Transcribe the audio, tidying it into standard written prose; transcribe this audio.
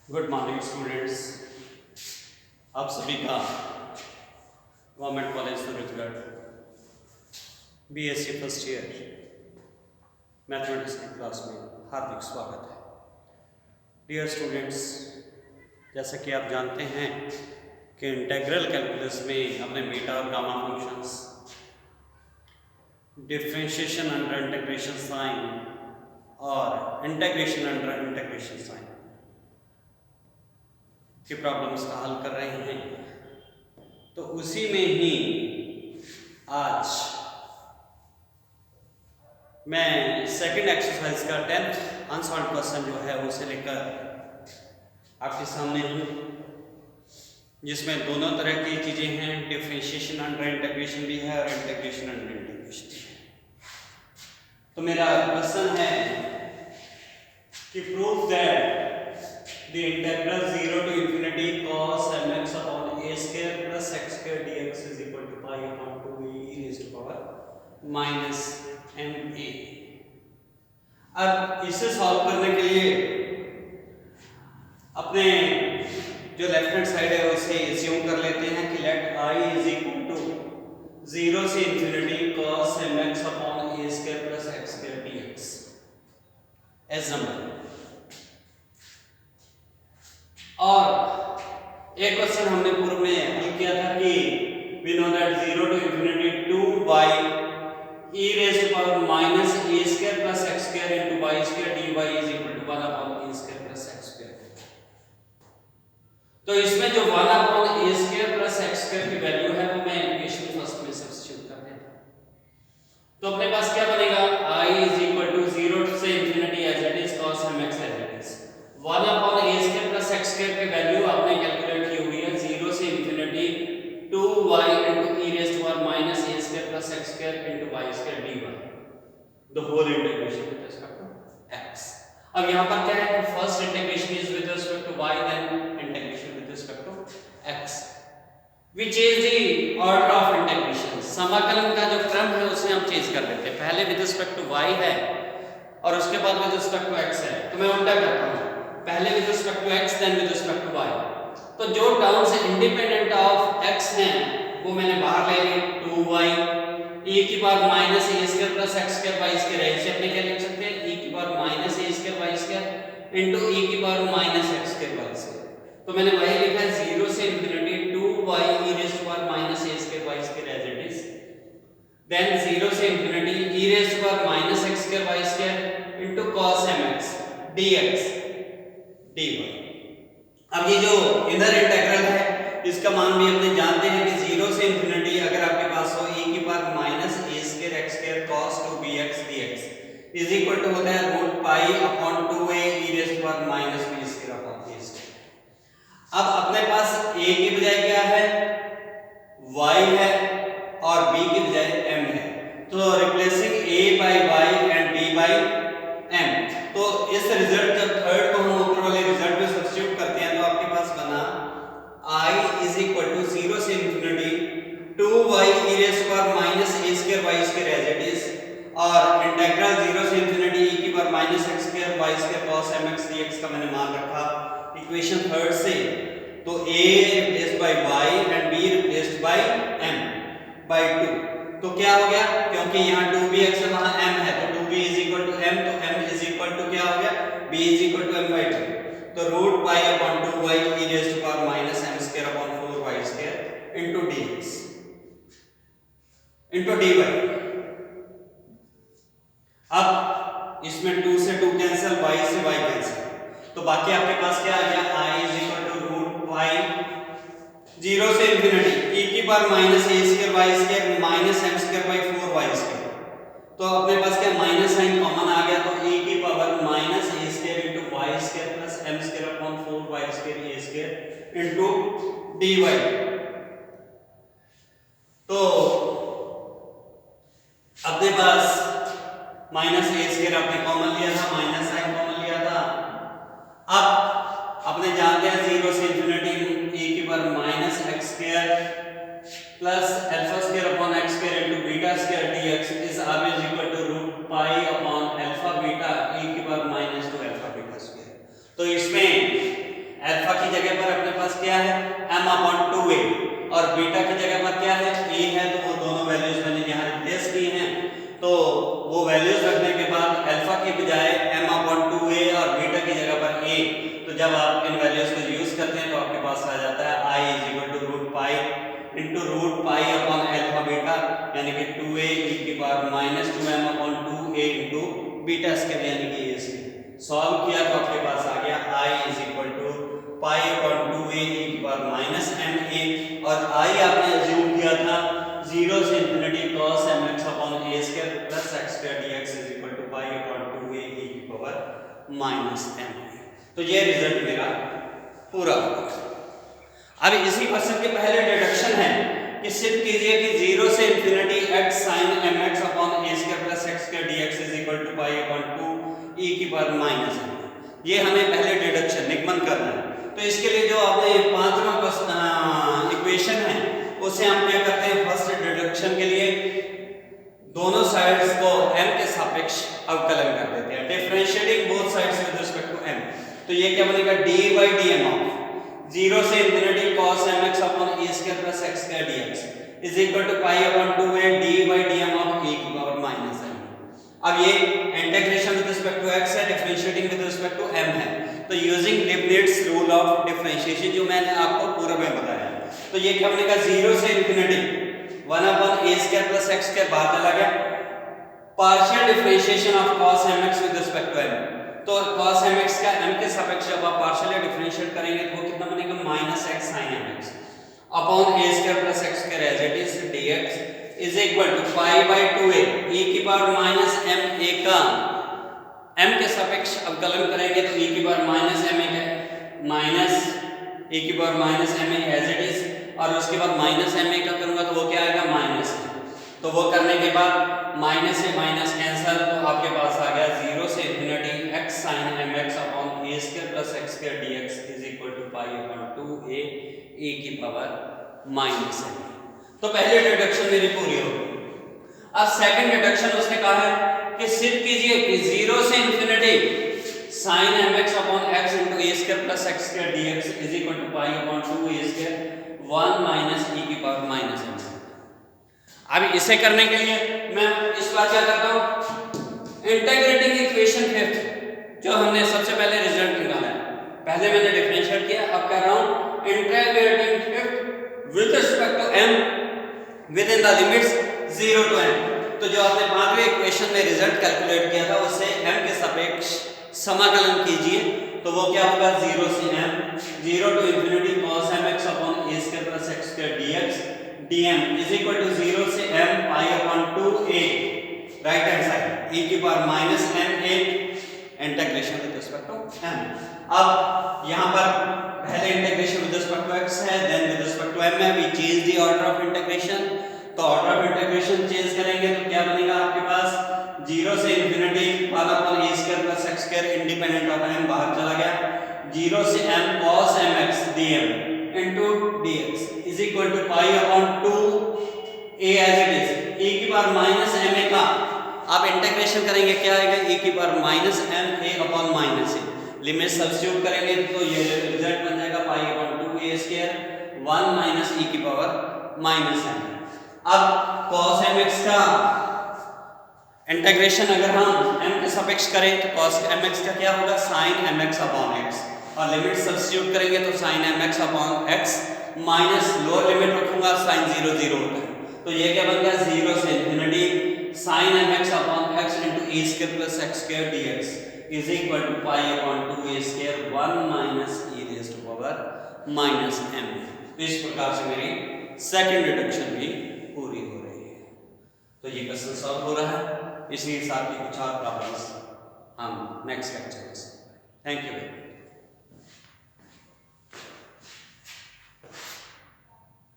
Good morning students. आप सभी का government college Surajgarh BSc first year mathematics की क्लास में हार्दिक स्वागत है। डियर स्टूडेंट्स, जैसा कि आप जानते हैं कि इंटीग्रल कैलकुलस में अपने बीटा और gamma functions, differentiation under integration sign और इंटीग्रेशन अंडर इंटीग्रेशन साइन की प्रॉब्लम्स का हल कर रहे हैं। तो उसी में ही आज मैं सेकंड एक्सरसाइज का 10th अनसॉल्व्ड क्वेश्चन जो है उसे लेकर आपके सामने हूँ, जिसमें दोनों तरह की चीजें हैं। डिफरेंशिएशन अंडर इंटीग्रेशन भी है और इंटीग्रेशन अंडर इंटीग्रेशन भी है। तो मेरा क्वेश्चन है कि prove that the integral 0 to infinity cos mx upon a square plus x square dx is equal to pi upon 2a e raised to power minus ma। अब इसे solve करने के लिए अपने जो लेफ्ट हैंड साइड है उसे assume कर लेते हैं कि late i is equal to 0 से infinity cos mx upon a square plus x square dx as number. और एक क्वेश्चन हमने पूर्व में हल किया था कि we know that 0 to infinity 2y e raised to power minus a square plus x square into y square dy is equal to 1 upon a square plus x square। तो इसमें जो 1 upon a square plus x square की value है वो मैं equation first में substitute कर देता हूं। तो अपने पास क्या बनेगा, i is equal to 0 से infinity as it is cos mx as it is 1 upon a square plus x square की वैल्यू आपने कैलकुलेट की हुई है 0 से infinity 2y into e raised to power minus a square plus x square into y square dy the whole integration with respect to x। अब यहाँ पर क्या है कि first integration is with respect to y then integration with respect to x which is the order of integration। समाकलन का जो क्रम है उसे हम चेंज कर देते हैं। पहले विद रिस्पेक्ट टू y है और उसके बाद विद रिस्पेक्ट टू x है, तो मैं उल्टा करता हूँ, पहले with respect to x then with respect to y। तो जो टर्म्स इंडिपेंडेंट ऑफ x हैं वो मैंने बाहर ले ली, 2y e की power minus a square plus x square y square है, इसे अपने क्या लिख सकते हैं, e की power minus a square y square into e की power minus x square y square. तो मैंने वही लिखा है 0 से infinity 2y e raise to power minus a square y square as it is, then 0 से infinity e raise to power minus x square y square into cos mx dx dy। अब ये जो इनर इंटीग्रल है इसका मान भी अपने जानते हैं कि 0 से इंफिनिटी अगर आपके पास हो e की power minus a square x square cos 2bx dx is equal to होता है root pi upon 2a e raise to power minus b square upon a square. अब अपने पास a की बजाय क्या है, y है और b की बजाय m है, तो replacing a by y and b by m। तो इस रिजल्ट जब थर्ड को हम ऊपर वाले रिजल्ट में सब्स्टिट्यूट करते हैं तो आपके पास बना i is equal to 0 से infinity 2y e raised to power minus a square y square as it is और इंटीग्रल 0 से इंफिनिटी e की power minus x square y square cos mx dx का मैंने मान रखा इक्वेशन थर्ड से। तो a replaced by y and b replaced by m by 2। तो क्या हो गया, क्योंकि यहाँ 2bx है वहाँ m है, तो 2b is equal to m, तो m is equal to क्या हो गया, b is equal to m by 2। तो root pi upon 2y e raised to power minus m square upon 4y square into dx into dy। अब इसमें 2 से 2 cancel, y से y cancel, तो बाकी आपके पास क्या आ गया, i is equal to root pi 0 से इंफिनिटी e की power minus a square y square minus m square by 4y square. तो अपने पास क्या माइनस साइन कॉमन आ गया, तो e की power minus a square into y square plus m square upon 4y square a square into dy। तो अपने पास minus a square आपने common लिया था, माइनस साइन कॉमन लिया था। अब अपने जानते हैं 0 से इंफिनिटी e की power minus x square plus alpha square upon x square into beta square dx is always equal to root pi upon alpha beta e की power minus 2 alpha beta square. तो इसमें जगह पर अपने पास क्या है m/2a और बीटा की जगह पर क्या है a है, तो वो दोनों वैल्यूज मैंने यहाँ रिप्लेस की हैं। तो वो वैल्यूज रखने के बाद अल्फा की बजाय m/2a और बीटा की जगह पर a, तो जब आप इन वैल्यूज को यूज करते हैं तो आपके पास आ जाता है i = √π अपॉन अल्फा बीटा, यानी कि 2a e⁻² -2m/2a into beta square यानी कि a स्क्वायर। सॉल्व किया तो आपके पास आ गया i = π/2a e⁻ma, और i आपने अज्यूम किया था 0 से infinity cos mx/a² plus x² dx = π/2a e⁻ma। तो ये रिजल्ट मेरा पूरा हुआ। अब इसी क्वेश्चन के पहले डिडक्शन है कि सिद्ध कीजिए कि 0 से infinity x sin mx/a² plus x² dx = π/2 e⁻ma। ये हमें पहले डिडक्शन निगमन करना है। तो इसके लिए जो आपने पांचवा इक्वेशन है उसे हम क्या करते हैं, फर्स्ट डिडक्शन के लिए दोनों साइड्स को m के सापेक्ष अवकलन कर देते हैं, differentiating both sides with respect to m। तो ये क्या बनेगा d/dm ऑफ 0 से infinity cos mx/a² plus x² dx = π/2a d/dm of e⁻ma। अब ये integration with respect to x है, differentiating with respect to m है। तो using Leibniz rule of differentiation जो मैंने आपको पूर्व में बताया, तो ये क्या बनेगा 0 से इंफिनिटी 1/a² प्लस x² बाहर चला गया, partial differentiation of cos mx with respect to m। तो cos mx का m के सापेक्ष जब आप पार्शियली डिफरेंशिएट करेंगे तो वो कितना बनेगा -x sin mx upon a² plus x² as it is dx = π/2a e⁻ma का m के सापेक्ष अवकलन करेंगे तो e⁻ma एज इट इज, और उसके बाद -ma का करूंगा तो वो क्या आएगा माइनस। तो वो करने के बाद माइनस से माइनस कैंसिल, तो आपके पास आ गया 0 से infinity x sin mx upon a² plus x² dx = π/2a e⁻ma। तो पहले डिडक्शन मेरी पूरी हो गई। अब सेकंड डिडक्शन उसने कहा है कि सिद्ध कीजिए कि 0 से infinity sin mx upon x into a² plus x² dx = π/2a² 1 - e⁻ma। अब इसे करने के लिए मैं इस बार क्या करता हूं, इंटीग्रेटिंग इक्वेशन फिफ्थ जो हमने सबसे पहले रिजल्ट निकाला है, पहले मैंने डिफरेंशिएट किया, अब कर रहा हूं integrating fifth with respect to m within the limits 0 to m। तो जो आपने पांचवें इक्वेशन में रिजल्ट कैलकुलेट किया था उससे m के सापेक्ष समाकलन कीजिए, तो वो क्या होगा 0 से m 0 to infinity cos mx upon a² plus x² dx dm = 0 से m π/2a right hand side e⁻ma integration with respect to m। अब यहां पर पहले integration with respect to x है, then with respect to m है, we change the order of integration. तो order of integration change करेंगे तो क्या बनेगा आपके पास 0 से infinity 1/a² plus x² independent of m बाहर चला गया, 0 से m cos mx dm into dx = π/2a as it is e⁻ma का आप इंटीग्रेशन करेंगे क्या आएगा e⁻ma upon -a, limit substitute करेंगे तो ये रिजल्ट बन जाएगा π/2a² 1 - e⁻ma। अब cos mx का इंटीग्रेशन अगर हम m के सापेक्ष करें तो cos mx का क्या होगा sin mx अपॉन x, और लिमिट सब्स्टिट्यूट करेंगे तो sin mx upon x minus lower limit रखूंगा sin 0 0 होता है, तो ये क्या बन गया 0 से infinity sin mx upon x into a² plus x² dx = π/2a² 1 - e⁻m। तो इस प्रकार से मेरी सेकंड डिडक्शन भी पूरी हो रही है। तो ये क्वेश्चन सॉल्व हो रहा है, इसी के साथ ही कुछ और प्रॉब्लम्स हम नेक्स्ट लेक्चर में। Thank you.